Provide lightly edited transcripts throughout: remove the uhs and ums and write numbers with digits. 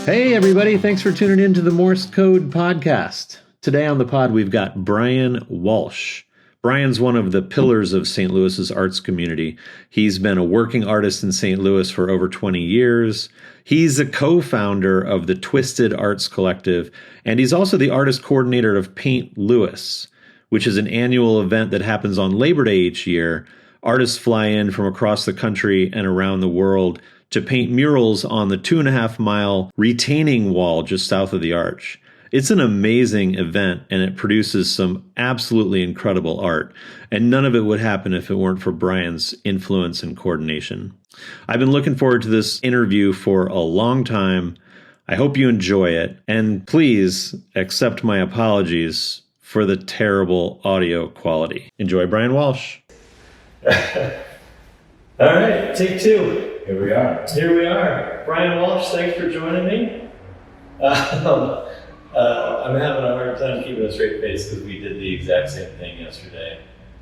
Hey, everybody. Thanks for tuning in to the Morse Code podcast. Today on the pod, we've got Bryan Walsh. Bryan's one of the pillars of St. Louis's arts community. He's been a working artist in St. Louis for over 20 years. He's a co-founder of the Twisted Arts Collective, and he's also the artist coordinator of Paint Louis, which is an annual event that happens on Labor Day each year. Artists fly in from across the country and around the world to paint murals on the 2.5-mile retaining wall just south of the arch. It's an amazing event, and it produces some absolutely incredible art. And none of it would happen if it weren't for Bryan's influence and coordination. I've been looking forward to this interview for a long time. I hope you enjoy it. And please accept my apologies for the terrible audio quality. Enjoy Bryan Walsh. All right, take two. Here we are. Here we are. Bryan Walsh, thanks for joining me. I'm having a hard time keeping a straight face because we did the exact same thing yesterday.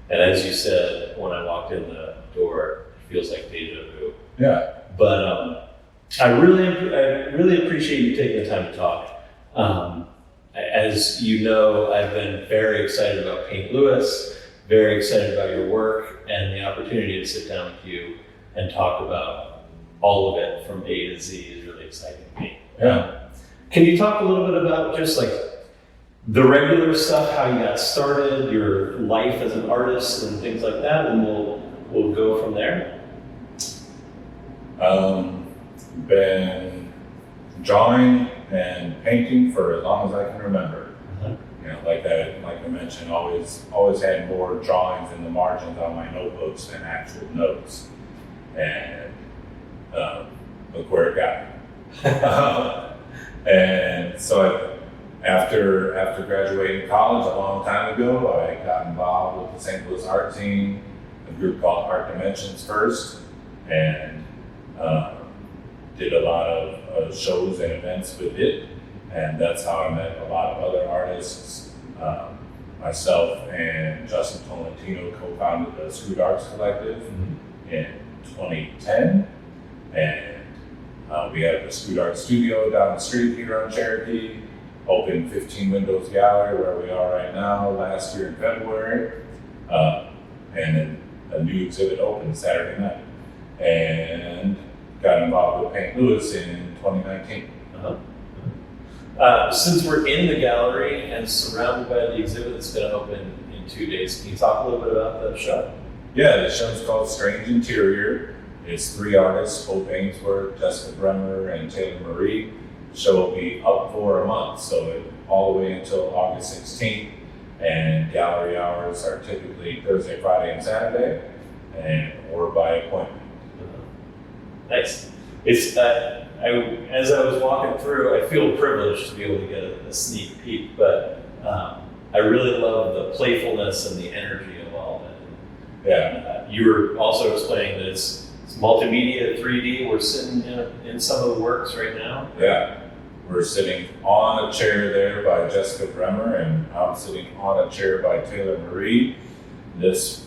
And as you said, when I walked in the door, it feels like deja vu. Yeah. But I really appreciate you taking the time to talk. As you know, I've been very excited about Paint Louis, very excited about your work, and the opportunity to sit down with you and talk about all of it from A to Z is really exciting to me. Yeah. Can you talk a little bit about just like the regular stuff, how you got started, your life as an artist and things like that, and we'll go from there? Been drawing and painting for as long as I can remember. Uh-huh. You know, like I mentioned, always had more drawings in the margins on my notebooks than actual notes. And look where it got me. And so after graduating college a long time ago, I got involved with the St. Louis art team, a group called Art Dimensions first, and did a lot of shows and events with it. And that's how I met a lot of other artists. Myself and Justin Tolentino co-founded the Screwed Arts Collective in 2010. And we had the Screwed Art Studio down the street here on Cherokee, opened 15 Windows Gallery, where we are right now, last year in February. And then a new exhibit opened Saturday night. And got involved with Paint Louis in 2019. Since we're in the gallery and surrounded by the exhibit that's going to open in 2 days, can you talk a little bit about the show? Yeah, the show's called Strange Interior. It's 3 artists, Hope Ainsworth, Jessica Bremer, and Taylor Marie. The show will be up for a month, so all the way until August 16th. And gallery hours are typically Thursday, Friday, and Saturday, or by appointment. Nice. It's as I was walking through, I feel privileged to be able to get a sneak peek, but I really love the playfulness and the energy of all of it. Yeah. You were also explaining that it's multimedia, 3D. We're sitting in some of the works right now. Yeah. We're sitting on a chair there by Jessica Bremer, and I'm sitting on a chair by Taylor Marie. This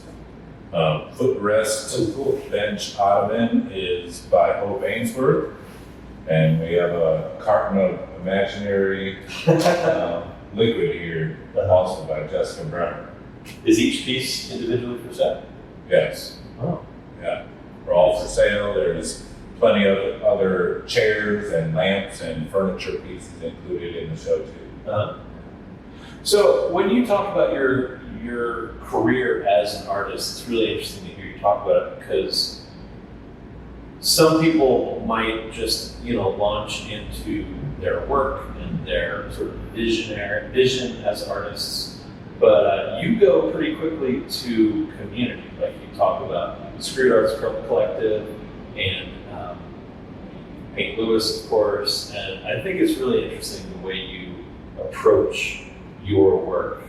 footrest bench ottoman is by Hope Ainsworth. And we have a carton of imaginary liquid here, also by Jessica Bryan. Is each piece individually for sale? Yes. Oh. Yeah. We're all for sale. There's plenty of other chairs and lamps and furniture pieces included in the show too. So when you talk about your career as an artist, it's really interesting to hear you talk about it, because some people might just, launch into their work and their sort of vision as artists, but you go pretty quickly to community. Like you talk about the Screwed Arts Collective and Paint Louis, of course, and I think it's really interesting the way you approach your work,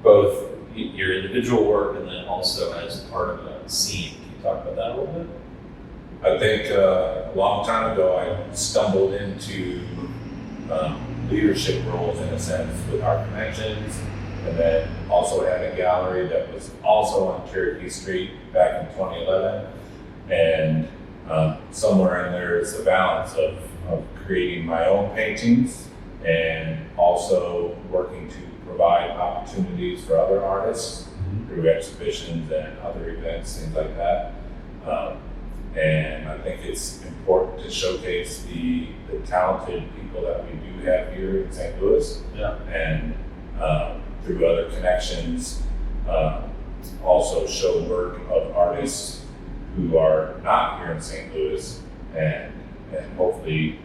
both your individual work and then also as part of a scene. Can you talk about that a little bit? I think a long time ago I stumbled into leadership roles in a sense with Art Dimensions, and then also had a gallery that was also on Cherokee Street back in 2011. And somewhere in there is a balance of creating my own paintings and also working to provide opportunities for other artists through exhibitions and other events, things like that. And I think it's important to showcase the talented people that we do have here in St. Louis. Yeah. And through other connections, also show work of artists who are not here in St. Louis, and hopefully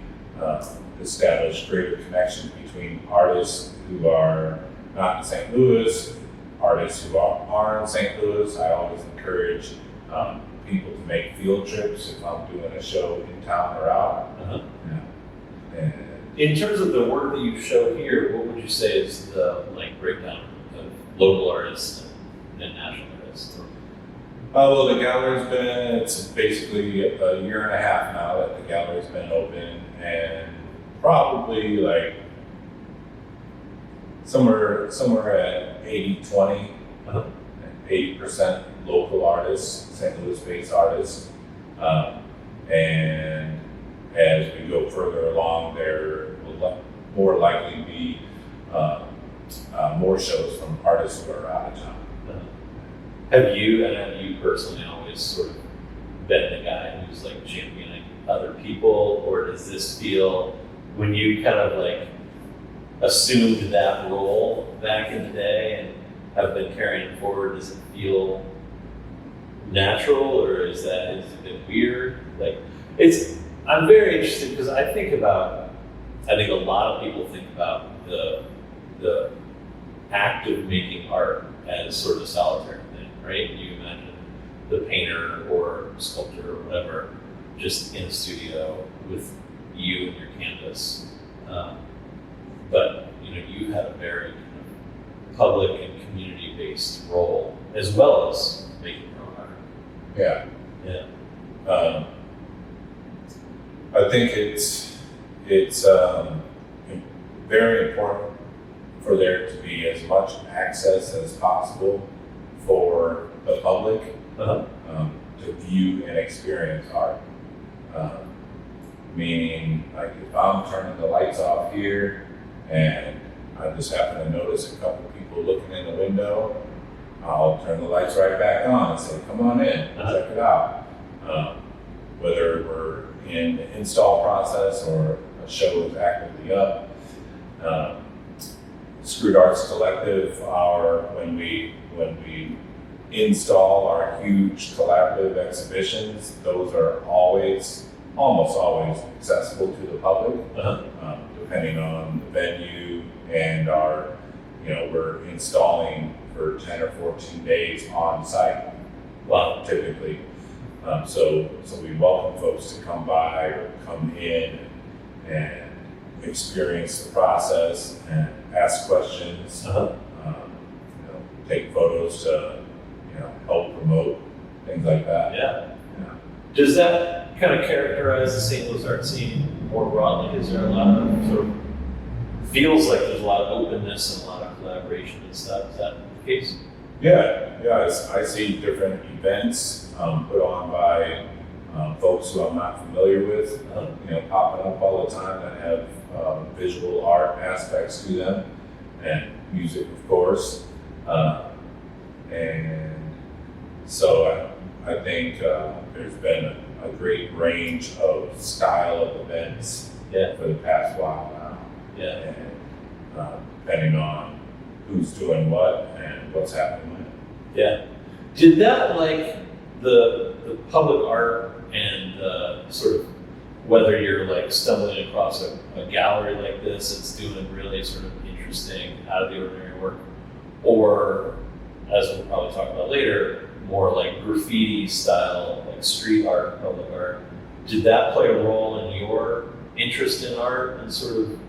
establish greater connections between artists who are not in St. Louis, artists who are in St. Louis. I always encourage people to make field trips if I'm doing a show in town or out. Yeah. And In terms of the work that you show here, what would you say is the breakdown of local artists and national artists? well, the gallery's it's basically a year and a half now that the gallery's been open, and probably somewhere at 80-20, 80% local artists, St. Louis-based artists, and as we go further along, there will more likely be more shows from artists who are out of town. Have you personally always sort of been the guy who's championing other people, or does this feel, when you kind of assumed that role back in the day and have been carrying it forward, does it feel natural, or is it a bit weird? I'm very interested because I think a lot of people think about the act of making art as sort of a solitary thing, right? You imagine the painter or sculptor or whatever just in a studio with you and your canvas. But you have a very kind of public and community-based role as well as making your own art. Yeah. Yeah. I think it's very important for there to be as much access as possible for the public to view and experience art. Meaning, if I'm turning the lights off here and I just happen to notice a couple people looking in the window, I'll turn the lights right back on and say, "Come on in, check it out." Whether we're in the install process or a show is actively up. Screwed Arts Collective, when we install our huge collaborative exhibitions, those are almost always accessible to the public, depending on the venue and we're installing for 10 or 14 days on site. Wow. Typically. So we welcome folks to come by or come in and experience the process and ask questions, take photos to help promote, things like that. Yeah. Does that kind of characterize the St. Louis art scene more broadly? Is there a lot of sort of, feels like there's a lot of openness and a lot of collaboration and stuff? Is that the case? Yeah. I see different events put on by folks who I'm not familiar with, popping up all the time that have visual art aspects to them, and music, of course. And so I think there's been a great range of style of events for the past while now. Yeah. And depending on who's doing what and what's happening when. Yeah. Did that, the public art and sort of, whether you're stumbling across a gallery like this that's doing really sort of interesting, out of the ordinary work, or, as we'll probably talk about later, more graffiti style, street art, public art, did that play a role in your interest in art and sort of,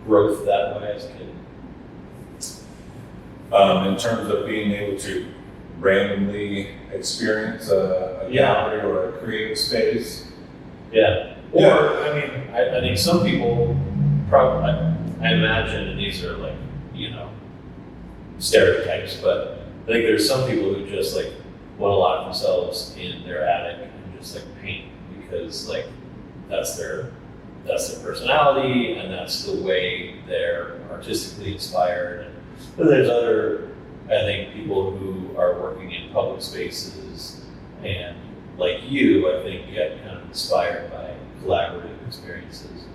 growth that way as a kid? In terms of being able to randomly experience a gallery or a creative space. Yeah. Or, I think some people probably, I imagine, and these are stereotypes, but I think there's some people who just want to lock themselves in their attic and just paint because like that's their personality and that's the way they're artistically inspired. And there's other, I think, people who are working in public spaces and like you, I think, get kind of inspired by collaborative experiences.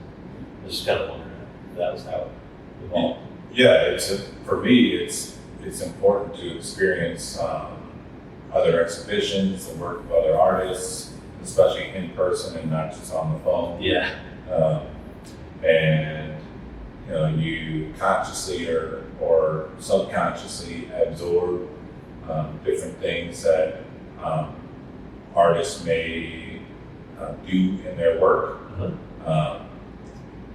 I was just kind of wondering if that was how it evolved. Yeah, for me, it's important to experience other exhibitions and work with other artists, especially in person and not just on the phone. Yeah. And you consciously or subconsciously absorb different things that artists may do in their work,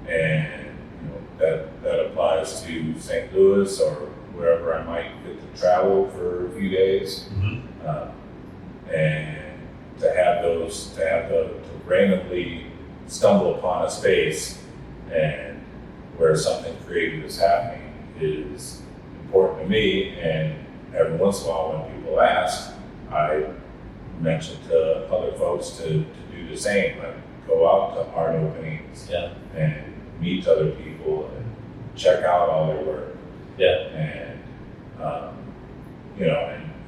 and that applies to St. Louis or wherever I might get to travel for a few days, and to randomly stumble upon a space and where something creative is happening is important to me. And every once in a while, when people ask, I mention to other folks to do the same, like go out to art openings and meet other people and check out all their work. And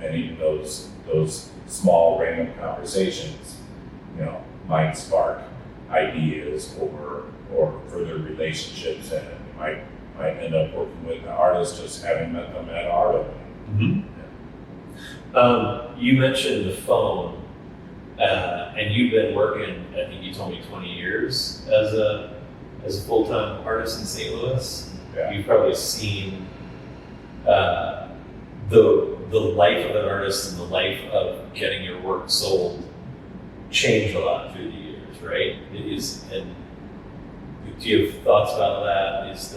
and even those small random conversations, might spark ideas or further relationships, and you might end up working with the artist just having met them at art opening. You mentioned the phone, and you've been working, I think you told me 20 years as a full-time artist in St. Louis. Yeah. You've probably seen the life of an artist and the life of getting your work sold change a lot through the years, right? It is, and do you have thoughts about that? Is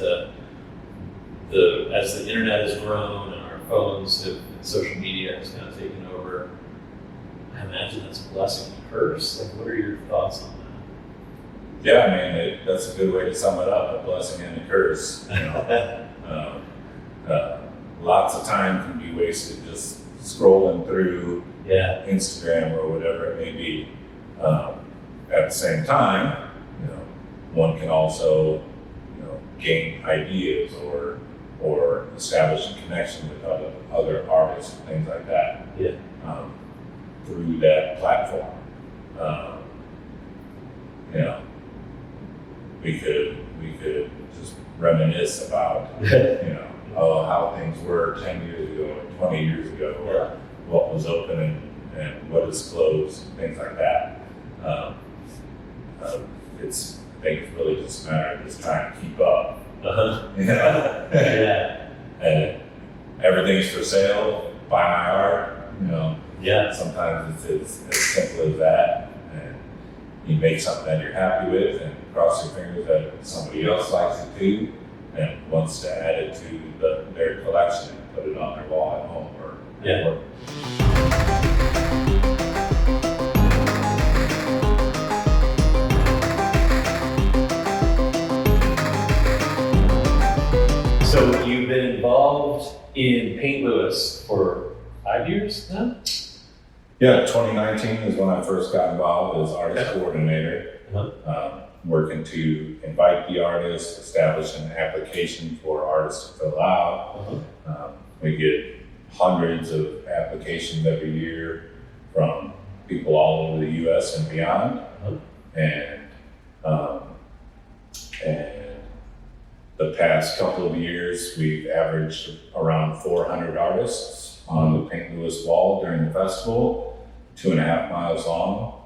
as the internet has grown and our phones have, social media has kind of taken over, I imagine that's a blessing and a curse. Like, what are your thoughts on that? Yeah, I mean, that's a good way to sum it up, a blessing and a curse. Lots of time can be wasted just scrolling through Instagram or whatever it may be. At the same time, one can also, gain ideas or establish a connection with other artists and things like that. Through that platform. We could just reminisce about, how things were 10 years ago, 20 years ago, or what was open and what is closed, things like that. I think it's really just a matter of just trying to keep up. And everything's for sale, buy my art, Sometimes it's as simple as that. And you make something that you're happy with and cross your fingers that somebody else likes it too and wants to add it to their collection and put it on their wall at home or at work. So you've been involved in Paint Louis for 5 years now? Yeah, 2019 is when I first got involved as artist coordinator, working to invite the artists, establish an application for artists to fill out. We get hundreds of applications every year from people all over the U.S. and beyond. And the past couple of years, we've averaged around 400 artists on the Paint Louis wall during the festival, 2.5 miles long.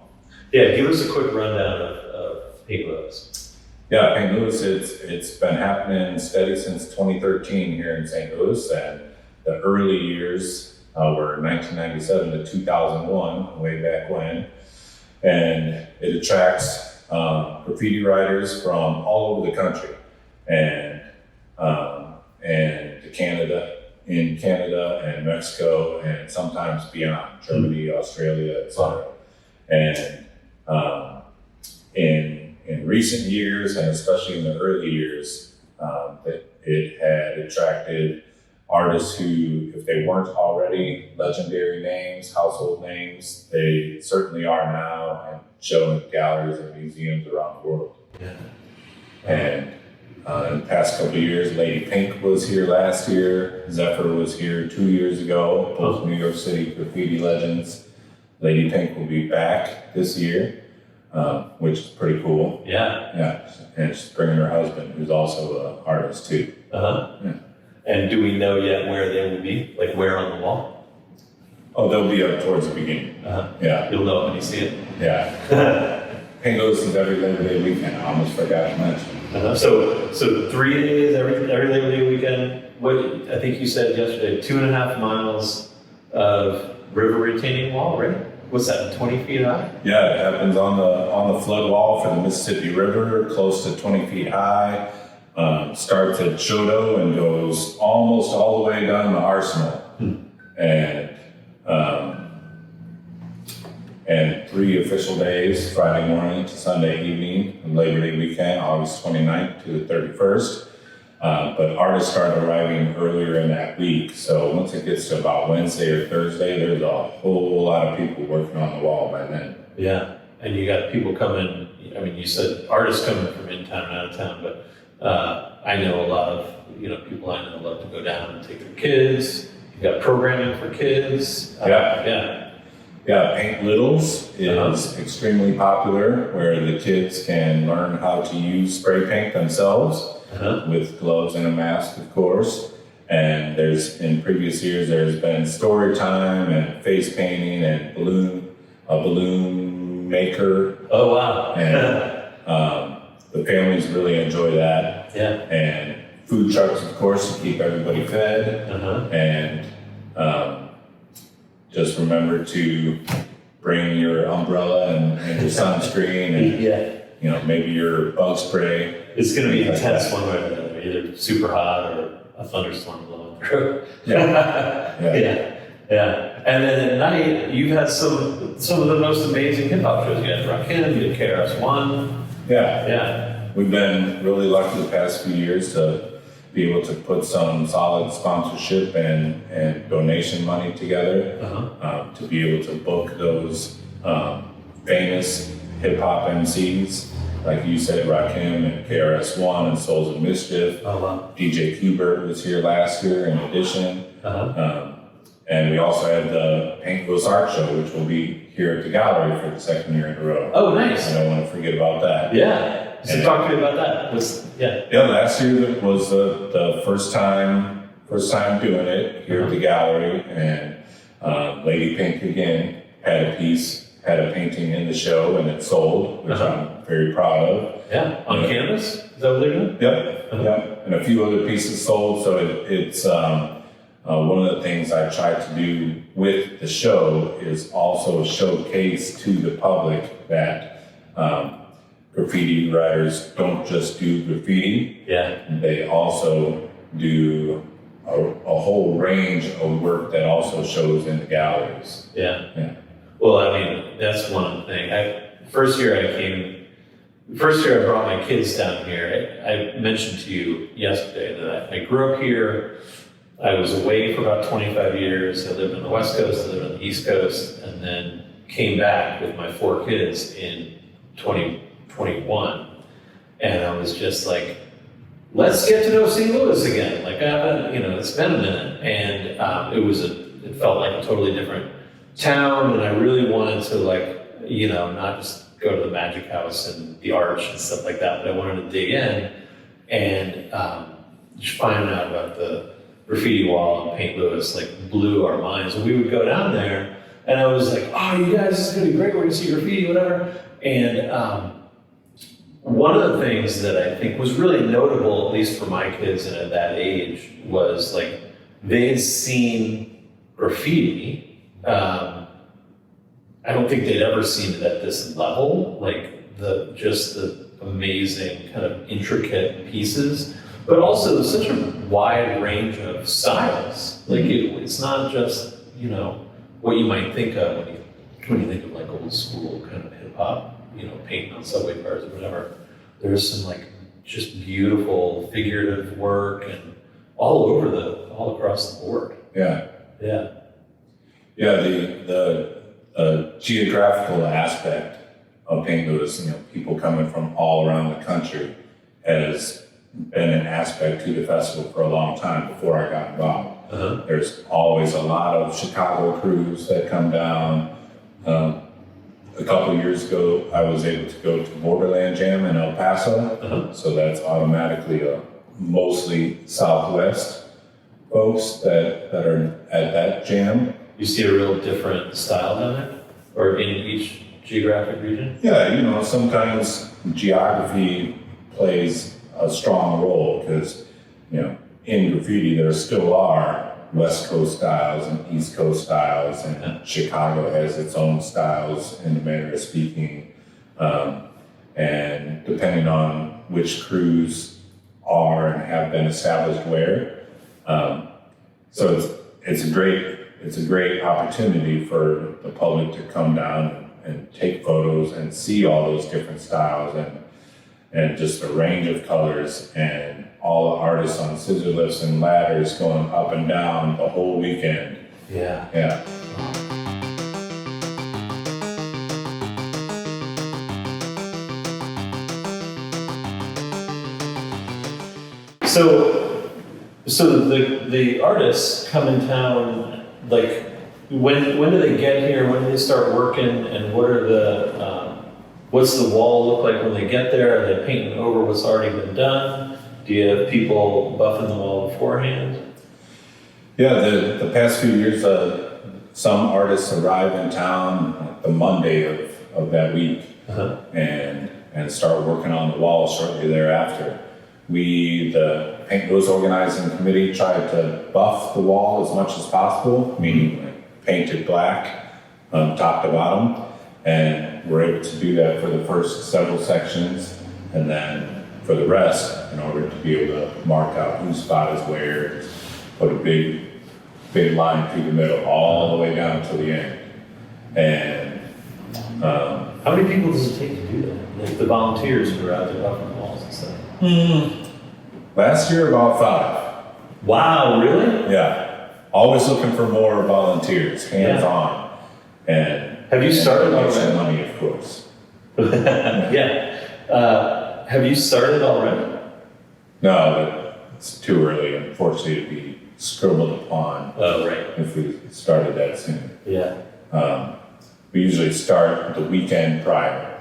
Yeah, give us a quick rundown of Paint Louis. Yeah, Paint Louis, it's been happening steady since 2013 here in St. Louis, and the early years were 1997 to 2001, way back when. And it attracts graffiti writers from all over the country. And to Canada, in Canada and Mexico, and sometimes beyond Germany, Australia, etc. And in recent years, and especially in the early years, it had attracted artists who, if they weren't already legendary names, household names, they certainly are now and show in galleries and museums around the world. Yeah. And in the past couple of years, Lady Pink was here last year. Zephyr was here 2 years ago, both New York City graffiti legends. Lady Pink will be back this year, which is pretty cool. Yeah. Yeah, and she's bringing her husband, who's also an artist too. Yeah. And do we know yet where they will be? Like where on the wall? Oh, they'll be up towards the beginning. Yeah. You'll know when you see it. Yeah. Pingos is every Labor Day weekend. I almost forgot to mention. So 3 days, every Labor Day weekend. What I think you said yesterday, 2.5 miles of river retaining wall, right? What's that? 20 feet high? Yeah, it happens on the flood wall for the Mississippi River, close to 20 feet high. Starts at Choteau and goes almost all the way down to Arsenal. And 3 official days, Friday morning to Sunday evening, and Labor Day weekend, August 29th to the 31st. But artists start arriving earlier in that week. So once it gets to about Wednesday or Thursday, there's a whole lot of people working on the wall by then. Yeah, and you got people coming, I mean, you said artists coming from in town and out of town, but I know a lot of, people I know love to go down and take their kids. You got programming for kids. Yeah, Paint Littles is extremely popular, where the kids can learn how to use spray paint themselves with gloves and a mask, of course. And in previous years, there's been story time and face painting and a balloon maker. Oh, wow. And the families really enjoy that. Yeah. And food trucks, of course, to keep everybody fed. And just remember to bring your umbrella and your sunscreen and maybe your bug spray. It's going to be intense one way or another, either super hot or a thunderstorm blowing through. Yeah. And then at night, you've had some of the most amazing hip hop shows. You had Rakim, you had KRS-One. Yeah. We've been really lucky the past few years to be able to put some solid sponsorship and donation money together to be able to book those famous hip hop MCs. Like you said, Rakim and KRS-One and Souls of Mischief. Oh, wow. DJ Qbert was here last year in addition. And we also had the Paint Goes Art Show, which will be here at the gallery for the 2nd year in a row. Oh, nice. I don't want to forget about that. Yeah. So talk to me about that. Last year was the first time doing it here at the gallery. And Lady Pink, again, had a painting in the show, and it sold, which I'm very proud of. Yeah, on canvas? Is that what they're doing? Yep, and a few other pieces sold. So it's one of the things I tried to do with the show is also showcase to the public that graffiti writers don't just do graffiti. Yeah. They also do a whole range of work that also shows in the galleries. Yeah. Well, I mean, that's one thing. First year I brought my kids down here. I mentioned to you yesterday that I grew up here. I was away for about 25 years. I lived on the West Coast, I lived on the East Coast, and then came back with my 4 kids in 2021. And I was just like, let's get to know St. Louis again. Like, it's been a minute. And it felt like a totally different town, and I really wanted to not just go to the Magic House and the Arch and stuff like that, but I wanted to dig in and just find out about the graffiti wall and Paint Louis blew our minds. And we would go down there, and I was like, oh, you guys, this is gonna be great, we're gonna see graffiti, whatever. And one of the things that I think was really notable, at least for my kids and at that age, was they had seen graffiti. I don't think they'd ever seen it at this level, the amazing kind of intricate pieces, but also such a wide range of styles. It's not just, what you might think of when you think of old school kind of hip hop, painting on subway cars or whatever. There's some just beautiful figurative work and all over all across the board. Yeah. Yeah. Yeah, the geographical aspect of Paint Notice, people coming from all around the country has been an aspect to the festival for a long time before I got involved. There's always a lot of Chicago crews that come down. A couple of years ago, I was able to go to Borderland Jam in El Paso, so that's automatically a mostly Southwest folks that are at that jam. You see a real different style down there, or in each geographic region? Yeah, sometimes geography plays a strong role because, in graffiti there still are West Coast styles and East Coast styles, and Chicago has its own styles in the manner of speaking. And depending on which crews are and have been established where. So it's a great opportunity for the public to come down and take photos and see all those different styles and just a range of colors, and all the artists on scissor lifts and ladders going up and down the whole weekend. Yeah. Yeah. So the artists come in town, like, when do they get here? When do they start working? And what are what's the wall look like when they get there? Are they painting over what's already been done? Do you have people buffing the wall beforehand? Yeah, the past few years, some artists arrive in town the Monday of that week and start working on the wall shortly thereafter. The Paint Goes Organizing Committee tried to buff the wall as much as possible, meaning paint it black top to bottom, and we're able to do that for the first several sections, and then for the rest, in order to be able to mark out whose spot is where, put a big line through the middle all the way down to the end. And how many people does it take to do that? Like the volunteers who are out there buffing the walls and stuff? Last year, about 5. Wow, really? Yeah. Always looking for more volunteers, hands-on. And have you started already? Money, of course. Yeah. Have you started already? No, but it's too early, unfortunately, to be scribbled upon. Oh, right. If we started that soon. Yeah. We usually start the weekend prior.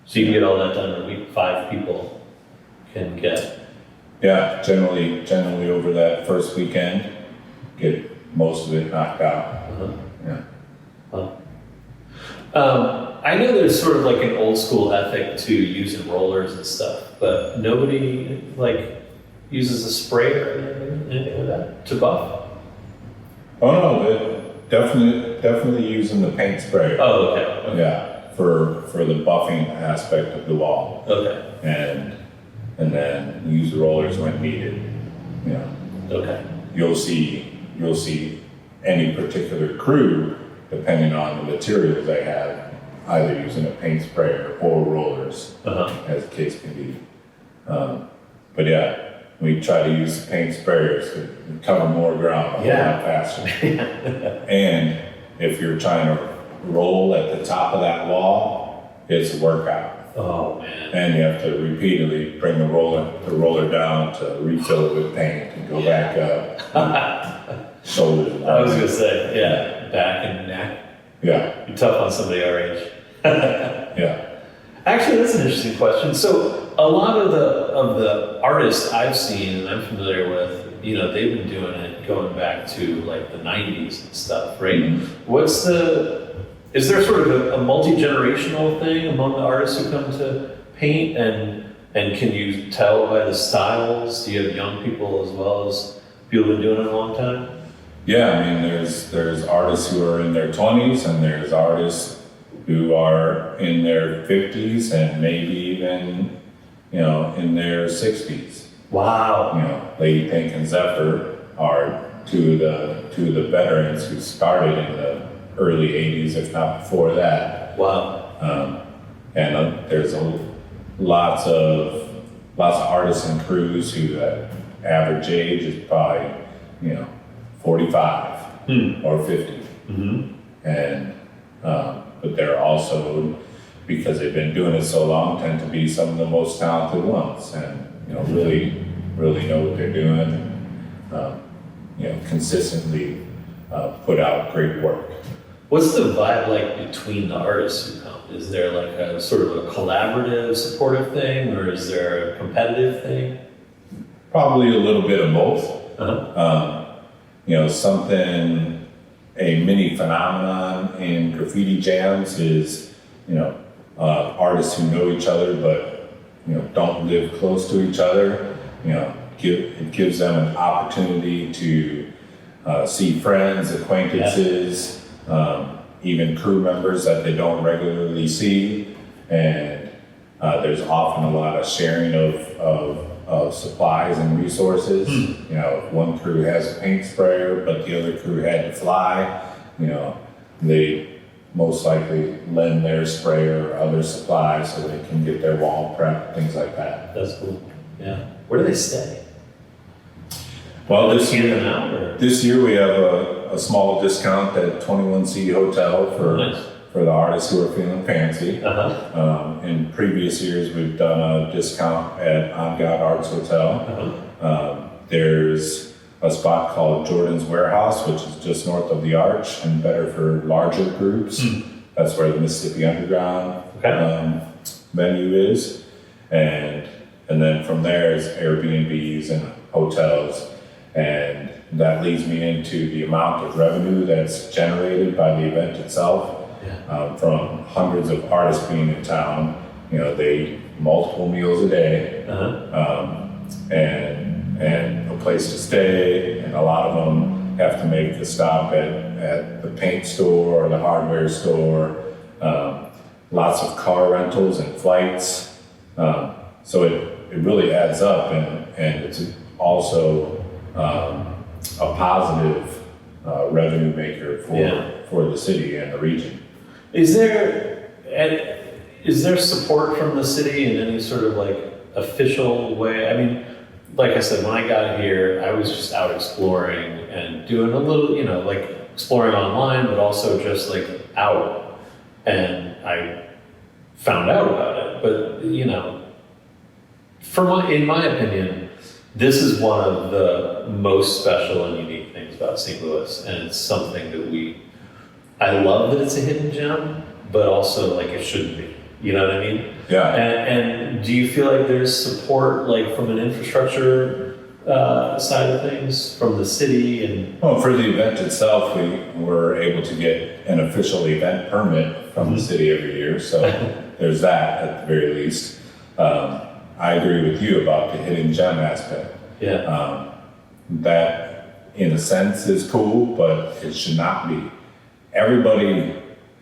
So you can get all that done in a week. 5 people can get. Yeah, generally over that first weekend, get most of it knocked out. Yeah. I know there's sort of like an old school ethic to using rollers and stuff, but nobody like uses a spray or anything like that to buff? Oh no, definitely using the paint spray. Oh, okay. Yeah, for the buffing aspect of the wall. Okay. And then use the rollers when needed. Yeah. Okay. You'll see any particular crew, depending on the materials they have, either using a paint sprayer or rollers, as the case can be. But yeah, we try to use the paint sprayers to cover more ground a lot faster. And if you're trying to roll at the top of that wall, it's a workout. Oh man. And you have to repeatedly bring the roller down to refill it with paint and go back up. Shoulders. I was gonna say, back and neck. Yeah. You're tough on somebody our age. Yeah. Actually, that's an interesting question. So a lot of the artists I've seen and I'm familiar with, they've been doing it going back to like the 90s and stuff, right? Mm-hmm. Is there sort of a multi-generational thing among the artists who come to paint, and can you tell by the styles? Do you have young people as well as people who've been doing it a long time? Yeah, I mean, there's artists who are in their 20s, and there's artists who are in their 50s, and maybe even, in their 60s. Wow. Lady Pink and Zephyr are two of the veterans who started in the early 80s, if not before that. Wow. And there's lots of artists and crews who average age is probably 45 or 50. Mm-hmm. And, but they're also, because they've been doing it so long, tend to be some of the most talented ones and, really know what they're doing and, consistently put out great work. What's the vibe like between the artists who come? Is there like a sort of a collaborative, supportive thing, or is there a competitive thing? Probably a little bit of both. Uh-huh. Something, a mini phenomenon in graffiti jams is, artists who know each other but, don't live close to each other. It gives them an opportunity to see friends, acquaintances, even crew members that they don't regularly see. And there's often a lot of sharing of supplies and resources. If one crew has a paint sprayer, but the other crew had to fly, they most likely lend their sprayer or other supplies so they can get their wall prepped, things like that. That's cool. Yeah. Where do they stay? Well, This year we have a small discount at 21C Hotel for the artists who are feeling fancy. Uh-huh. In previous years, we've done a discount at On God Arts Hotel. Uh-huh. There's a spot called Jordan's Warehouse, which is just north of the Arch and better for larger groups. That's where the Mississippi Underground venue is. And then from there is Airbnbs and hotels. And that leads me into the amount of revenue that's generated by the event itself. From hundreds of artists being in town, they eat multiple meals a day, and a place to stay, and a lot of them have to make a stop at the paint store or the hardware store. Lots of car rentals and flights, so it really adds up, and it's also a positive revenue maker for the city and the region. Is there support from the city in any sort of like official way? I mean, like I said, when I got here, I was just out exploring and doing a little, like exploring online, but also just like out. And I found out about it. But, in my opinion, this is one of the most special and unique things about St. Louis. And it's something that I love that it's a hidden gem, but also like it shouldn't be. You know what I mean? Yeah. And do you feel like there's support like from an infrastructure side of things from the city and? Well, for the event itself, we were able to get an official event permit from the city every year. So there's that at the very least. I agree with you about the hidden gem aspect. Yeah. That in a sense is cool, but it should not be. Everybody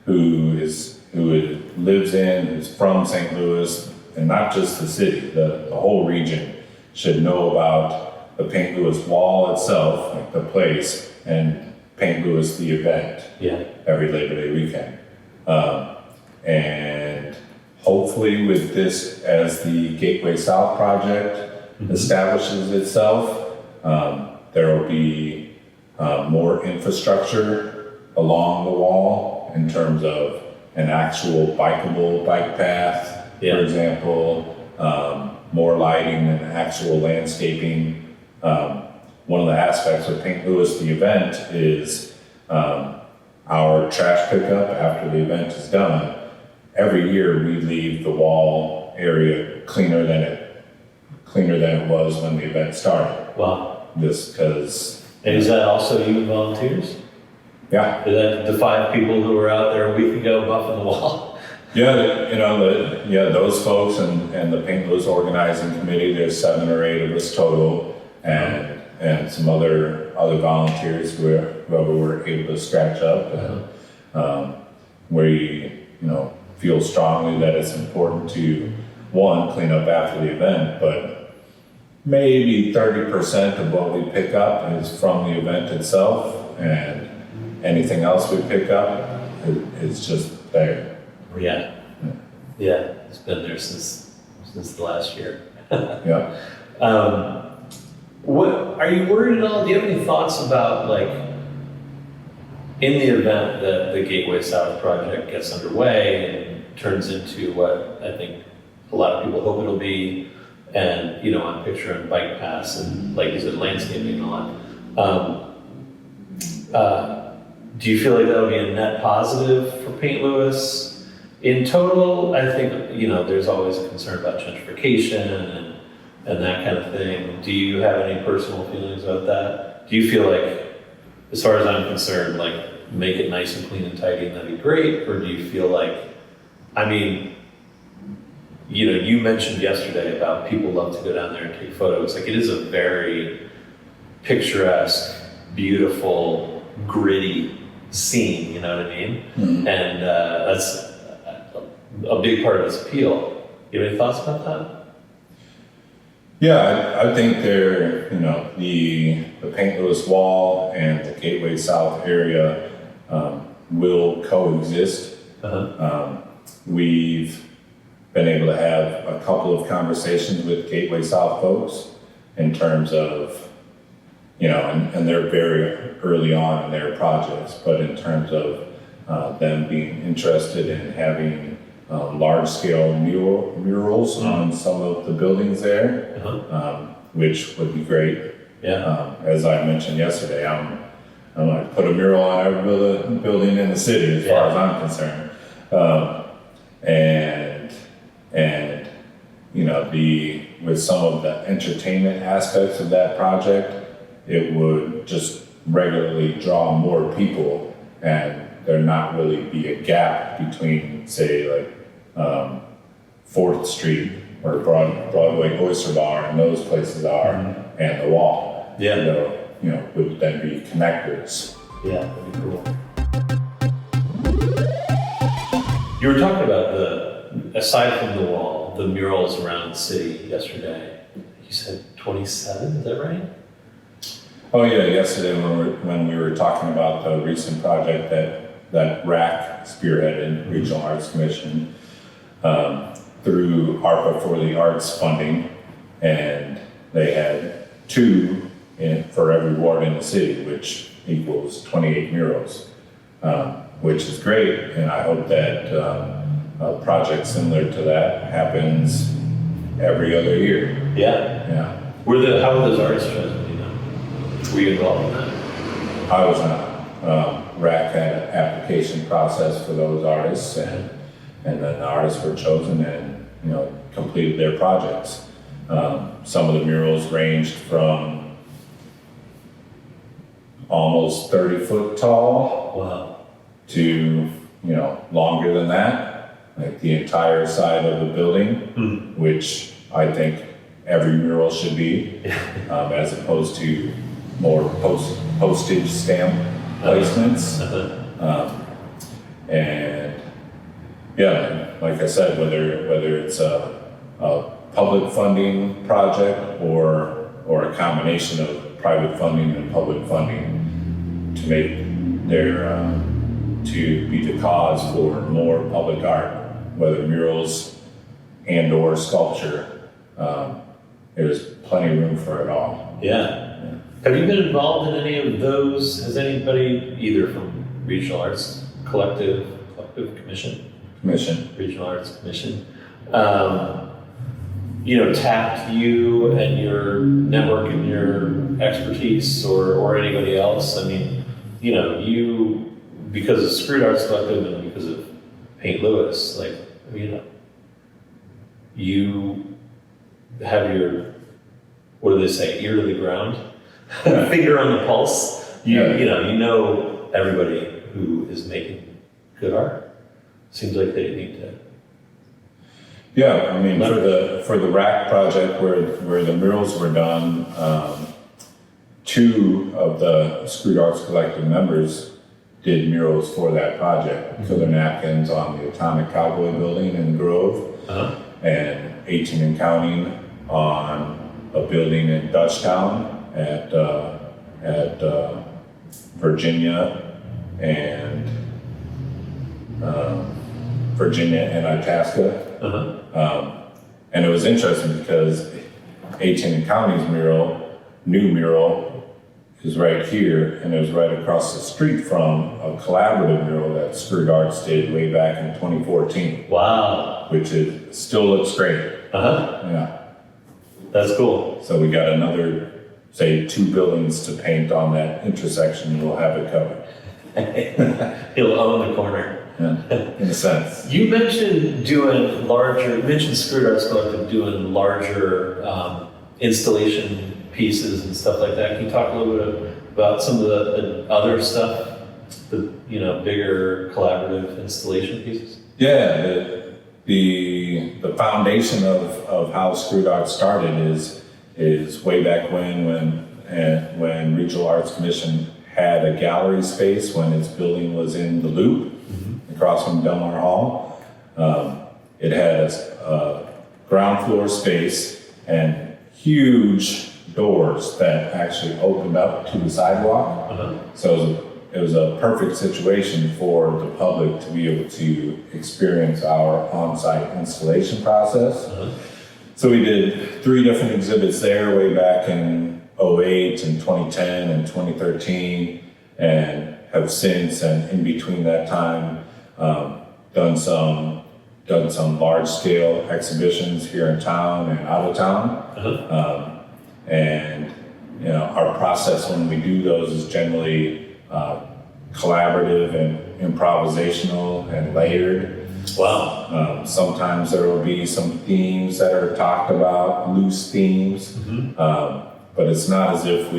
who lives who's from St. Louis, and not just the city, the whole region should know about the Paint Louis wall itself, like the place, and Paint Louis the event. Yeah. Every Labor Day weekend. And hopefully with this as the Gateway South project establishes itself, there will be more infrastructure along the wall in terms of an actual bikeable bike path, for example, more lighting and actual landscaping. One of the aspects of Paint Louis, the event, is our trash pickup after the event is done. Every year we leave the wall area cleaner than it was when the event started. Wow. Just because. And is that also you volunteers? Yeah. Is that the 5 people who were out there a week ago buffing the wall? Yeah, those folks and the Paint Louis organizing committee. There's 7 or 8 of us total, and some other volunteers whoever were able to scratch up, and we feel strongly that it's important to clean up after the event, but maybe 30% of what we pick up is from the event itself, and anything else we pick up is just there. Yeah. Yeah, it's been there since the last year. Yeah. What are you worried at all? Do you have any thoughts about, like, in the event that the Gateway South project gets underway and turns into what I think a lot of people hope it'll be, and, you know, on picture and bike paths and, like you said, landscaping and all that, do you feel like that'll be a net positive for St. Louis in total? I think, you know, there's always a concern about gentrification and that kind of thing. Do you have any personal feelings about that? Do you feel like, as far as I'm concerned, like, make it nice and clean and tidy and that'd be great? Or do you feel like, I mean, you know, you mentioned yesterday about people love to go down there and take photos. Like, it is a very picturesque, beautiful, gritty scene, you know what I mean? Mm-hmm. And that's a big part of its appeal. You have any thoughts about that? Yeah, I think they're, you know, the St. Louis Wall and the Gateway South area will coexist. We've been able to have a couple of conversations with Gateway South folks in terms of, you know, and they're very early on in their projects, but in terms of them being interested in having large-scale murals on some of the buildings there, which would be great. Yeah. As I mentioned yesterday, I'm going to put a mural on every building in the city, as far as I'm concerned. And you know, with some of the entertainment aspects of that project, it would just regularly draw more people, and there not really be a gap between, say, like 4th Street where Broadway Oyster Bar and those places are, and the Wall. Yeah. You know, would then be connectors. Yeah, that'd be cool. You were talking about aside from the Wall, the murals around the city yesterday. You said 27, is that right? Oh yeah, yesterday when we were talking about the recent project that RAC spearheaded, Regional Arts Commission, through ARPA for the Arts funding, and they had 2 for every ward in the city, which equals 28 murals, which is great, and I hope that a project similar to that happens every other year. Yeah. Yeah. How were those artists chosen, you know? Were you involved in that? I was not. RAC had an application process for those artists, and then the artists were chosen and, you know, completed their projects. Some of the murals ranged from almost 30 foot tall. Wow. To, you know, longer than that, like the entire side of the building, which I think every mural should be, as opposed to more postage stamp placements. And yeah, like I said, whether it's a public funding project or a combination of private funding and public funding, to make to be the cause for more public art, whether murals and or sculpture. There's plenty of room for it all. Yeah. Have you been involved in any of those? Has anybody, either from Regional Arts Collective Commission, Regional Arts Commission, you know, tapped you and your network and your expertise, or anybody else? I mean, you know, you, because of Screwed Arts Collective and because of St. Louis, like, you know, you have your, what do they say, ear to the ground, finger on the pulse. You know everybody who is making good art. Seems like they need to. Yeah, I mean, for the RAC project where the murals were done, 2 of the Screwed Arts Collective members did murals for that project. Killer Napkins on the Atomic Cowboy building in Grove, and 18 and Counting on a building in Dutchtown at Virginia and Itasca. And it was interesting because 18 and County's mural new mural is right here, and it was right across the street from a collaborative mural that Screwed Arts did way back in 2014. Wow. Which still looks great. Yeah. That's cool. So we got another, say, 2 buildings to paint on that intersection, and we'll have it covered. He'll own the corner. Yeah, in a sense. You mentioned Screwed Arts Collective doing larger installation pieces and stuff like that. Can you talk a little bit about some of the other stuff, the bigger collaborative installation pieces? Yeah, the foundation of how Screwed Arts started is way back when Regional Arts Commission had a gallery space when its building was in the Loop across from Delmar Hall. It had a ground floor space and huge doors that actually opened up to the sidewalk. So it was a perfect situation for the public to be able to experience our on-site installation process. So we did 3 different exhibits there way back in 2008 and 2010 and 2013, and have since, and in between that time, done some large-scale exhibitions here in town and out of town. And our process when we do those is generally collaborative and improvisational and layered. Wow. Sometimes there will be some themes that are talked about, loose themes, but it's not as if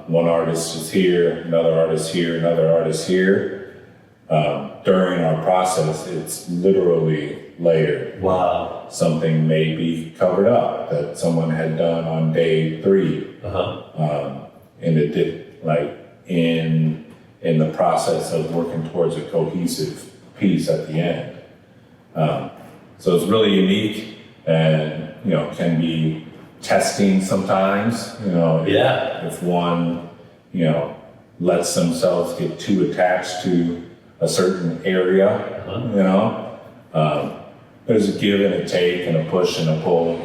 one artist is here, another artist here, another artist here. During our process, it's literally layered. Wow. Something may be covered up that someone had done on day 3. And it did, in the process of working towards a cohesive piece at the end. So it's really unique and, can be testing sometimes, if one, lets themselves get too attached to a certain area, there's a give and a take and a push and a pull.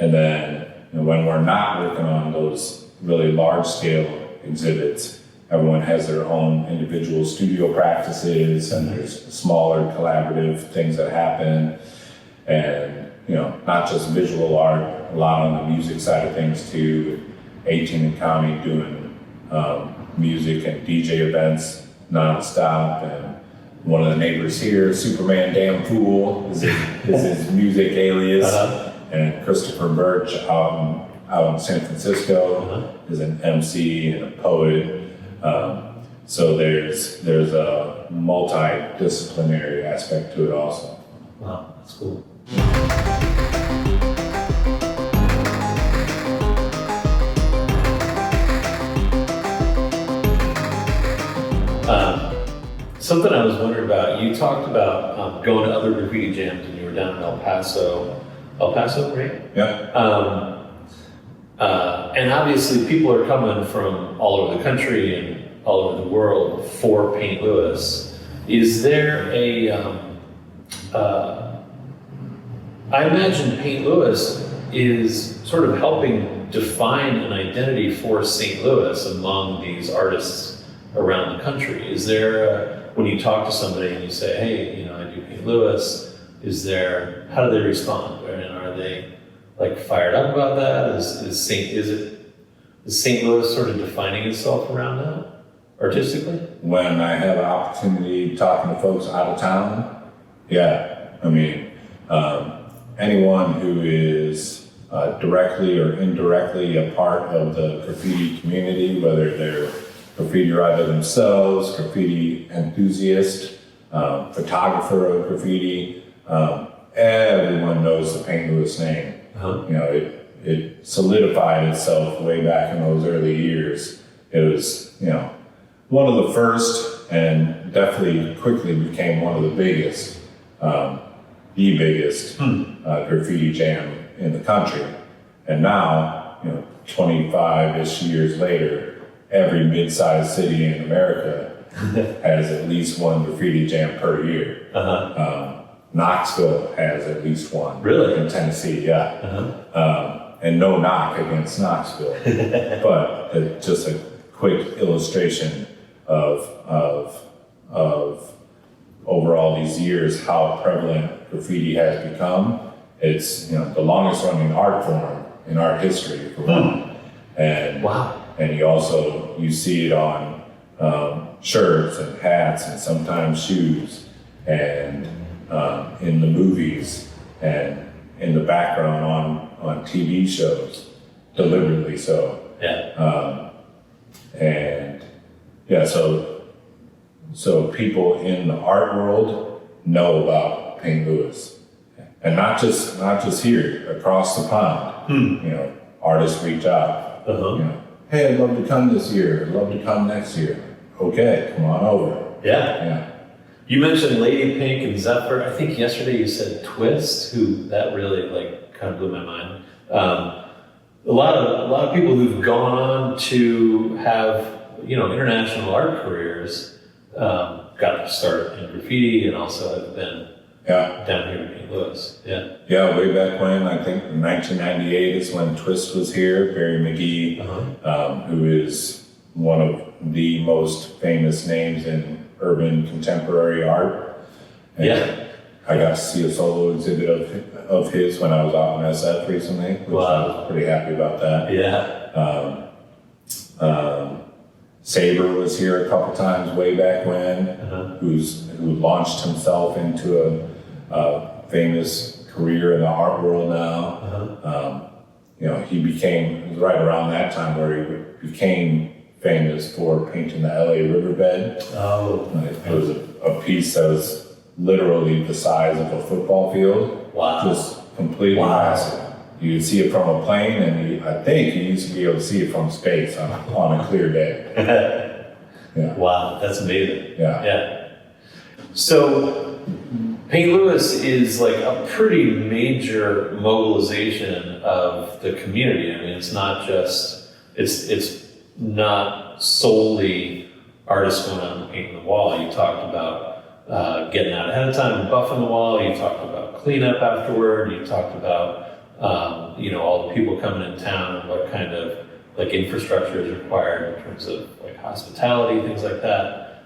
And then when we're not working on those really large scale exhibits, everyone has their own individual studio practices, and there's smaller collaborative things that happen. And, not just visual art, a lot on the music side of things too. 18 and County doing music and DJ events nonstop. And one of the neighbors here, Superman Damn Fool, is his music alias. And Christopher Birch out in San Francisco is an MC and a poet. So there's a multidisciplinary aspect to it also. Wow, that's cool. Something I was wondering about, you talked about going to other graffiti jams, and you were down in El Paso, right? Yeah. And obviously people are coming from all over the country and all over the world for Paint Lewis. Is there I imagine Paint Lewis is sort of helping define an identity for St. Louis among these artists around the country. Is there, when you talk to somebody and you say, hey, I do Paint Lewis, how do they respond? And are they fired up about that? Is St. Louis sort of defining itself around that artistically? When I have an opportunity talking to folks out of town, yeah. I mean, anyone who is directly or indirectly a part of the graffiti community, whether they're graffiti writer themselves, graffiti enthusiast, photographer of graffiti, everyone knows the Paint Lewis name. It solidified itself way back in those early years. It was, one of the first, and definitely quickly became one of the biggest, graffiti jam in the country. And now, 25-ish years later, every mid-sized city in America has at least one graffiti jam per year. Knoxville has at least one. Really? In Tennessee, yeah. and no knock against Knoxville, but just a quick illustration of over all these years how prevalent graffiti has become. It's the longest running art form in art history for one, and wow. And you see it on shirts and hats and sometimes shoes, and in the movies and in the background on TV shows, deliberately so. Yeah. And yeah, so people in the art world know about St. Louis, and not just here, across the pond. Artists reach out. Hey, I'd love to come this year. I'd love to come next year. Okay, come on over. Yeah. You mentioned Lady Pink and Zephyr. I think yesterday you said Twist, who that really kind of blew my mind. A lot of people who've gone on to have international art careers got to start in graffiti and also have been down here in St. Louis. Yeah, way back when, I think 1998 is when Twist was here. Barry McGee, who is one of the most famous names in urban contemporary art. And I got to see a solo exhibit of his when I was out in SF recently, which I was pretty happy about that. Saber was here a couple times way back when, who launched himself into a famous career in the art world now. He became, it was right around that time where he became famous for painting the LA riverbed. It was a piece that was literally the size of a football field. Wow. Just completely massive. You could see it from a plane, and I think you used to be able to see it from space on a clear day. Wow, that's amazing. Yeah. So, St. Louis is a pretty major mobilization of the community. I mean, it's not solely artists going out and painting the wall. You talked about getting out ahead of time and buffing the wall. You talked about cleanup afterward. You talked about all the people coming in town and what kind of infrastructure is required in terms of hospitality, things like that.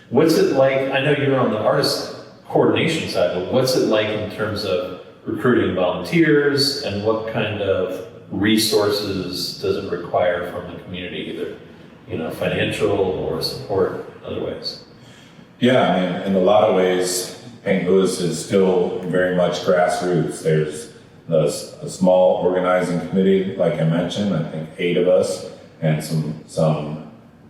What's it like? I know you're on the artist coordination side, but what's it like in terms of recruiting volunteers, and what kind of resources does it require from the community, either financial or support other ways? Yeah, I mean, in a lot of ways, St. Louis is still very much grassroots. There's a small organizing committee, like I mentioned, I think 8 of us, and some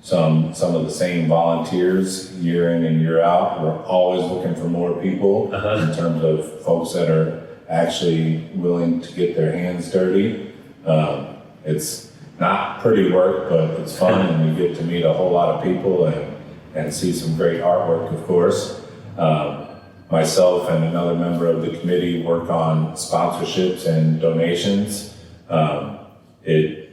of the same volunteers year in and year out. We're always looking for more people in terms of folks that are actually willing to get their hands dirty. It's not pretty work, but it's fun, and you get to meet a whole lot of people and see some great artwork, of course. Myself and another member of the committee work on sponsorships and donations. It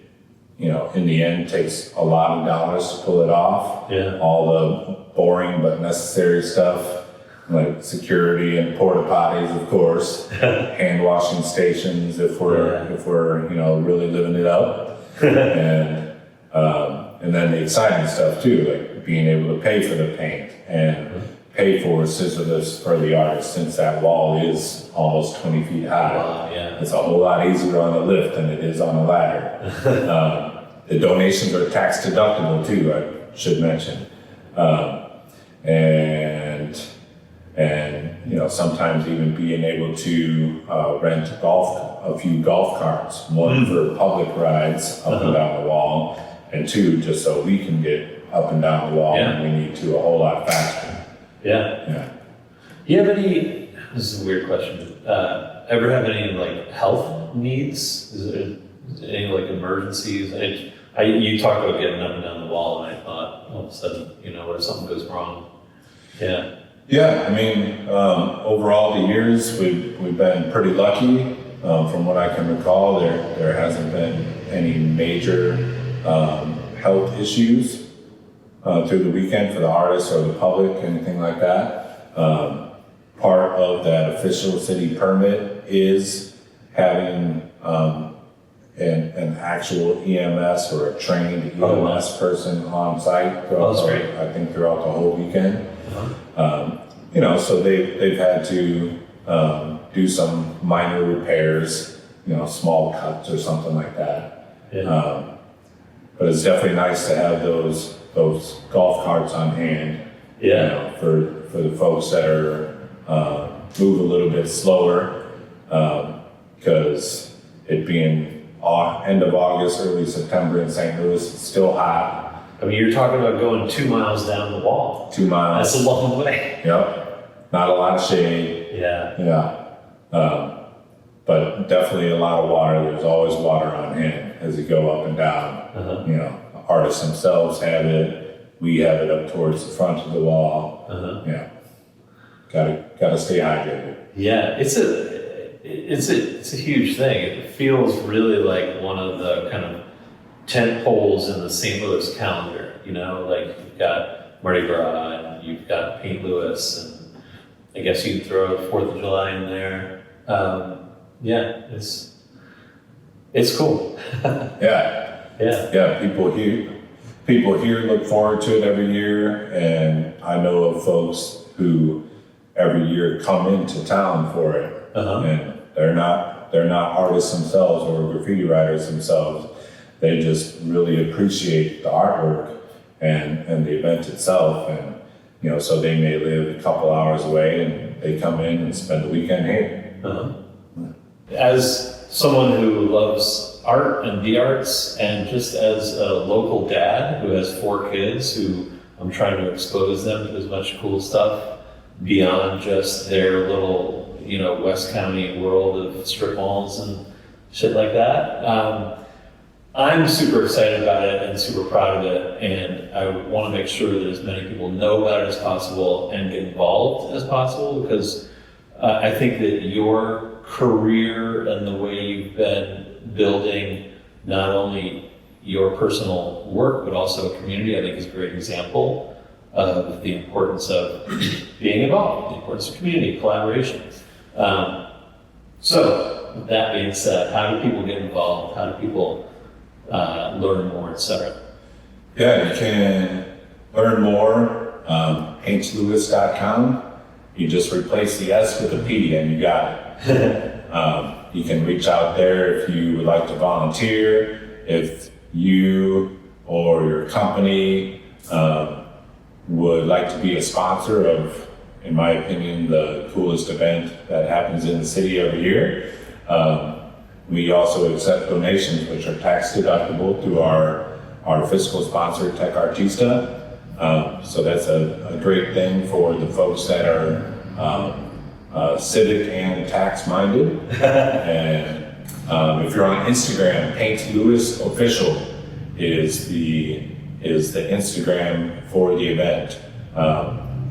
in the end takes a lot of dollars to pull it off. All the boring but necessary stuff, like security and porta potties, of course, hand washing stations if we're really living it up, and then the exciting stuff too, like being able to pay for the paint and pay for scissor-lifts for the artist, since that wall is almost 20 feet high. It's a whole lot easier on a lift than it is on a ladder. The donations are tax deductible too, I should mention. And sometimes even being able to rent a few golf carts, one for public rides up and down the wall, and 2 just so we can get up and down the wall when we need to a whole lot faster. Do you have any, this is a weird question, ever have any health needs? Is there any emergencies? You talked about getting up and down the wall, and I thought all of a sudden, what if something goes wrong? I mean, overall the years we've been pretty lucky. From what I can recall, there hasn't been any major health issues through the weekend for the artists or the public, anything like that. Part of that official city permit is having an actual EMS or a trained EMS person on site throughout, I think throughout the whole weekend. So they've had to do some minor repairs, small cuts or something like that. Yeah. But it's definitely nice to have those golf carts on hand. Yeah. For the folks that are move a little bit slower, because it being end of August, early September in St. Louis, it's still hot. I mean, you're talking about going 2 miles down the wall. 2 miles. That's a long way. Yep. Not a lot of shade. Yeah. But definitely a lot of water. There's always water on hand as you go up and down. Artists themselves have it. We have it up towards the front of the wall. Yeah. Gotta stay hydrated. Yeah, it's a huge thing. It feels really like one of the kind of tent poles in the St. Louis calendar. Like you've got Mardi Gras and you've got St. Louis, and I guess you can throw 4th of July in there. It's cool. Yeah. People here look forward to it every year, and I know of folks who every year come into town for it, and they're not artists themselves or graffiti writers themselves. They just really appreciate the artwork and the event itself, and so they may live a couple hours away and they come in and spend the weekend here. As someone who loves art and the arts, and just as a local dad who has 4 kids who I'm trying to expose them to as much cool stuff beyond just their little, West County world of strip malls and shit like that. I'm super excited about it and super proud of it, and I want to make sure that as many people know about it as possible and get involved as possible, because I think that your career and the way you've been building not only your personal work but also a community, I think is a great example of the importance of being involved, the importance of community, collaboration. So, with that being said, how do people get involved? How do people learn more, etc.? Yeah, you can learn more, paintlewis.com. You just replace the S with a P and you got it. You can reach out there if you would like to volunteer, if you or your company would like to be a sponsor of, in my opinion, the coolest event that happens in the city every year. We also accept donations, which are tax deductible through our fiscal sponsor, Tech Artista. So that's a great thing for the folks that are civic and tax minded. And if you're on Instagram, Paint Lewis Official is the Instagram for the event.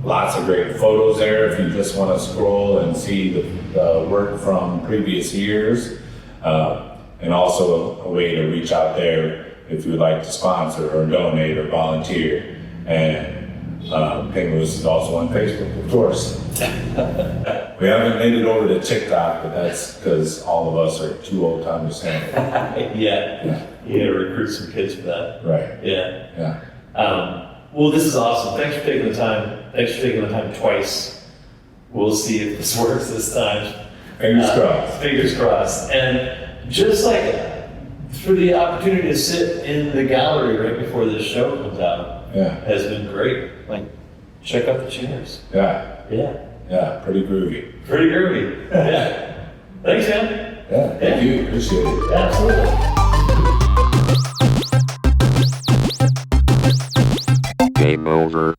Lots of great photos there if you just want to scroll and see the work from previous years. And also a way to reach out there if you would like to sponsor or donate or volunteer. And St. Louis is also on Facebook, of course. We haven't made it over to TikTok, but that's because all of us are too old to understand it. Yeah. You gotta recruit some kids for that. Right. Yeah. Well, this is awesome. Thanks for taking the time. Thanks for taking the time twice. We'll see if this works this time. Fingers crossed. Fingers crossed. And just like for the opportunity to sit in the gallery right before this show comes out, has been great. Like, check out the chairs. Yeah, pretty groovy. Yeah. Thanks, man. Yeah, thank you. Appreciate it. Absolutely. Game over.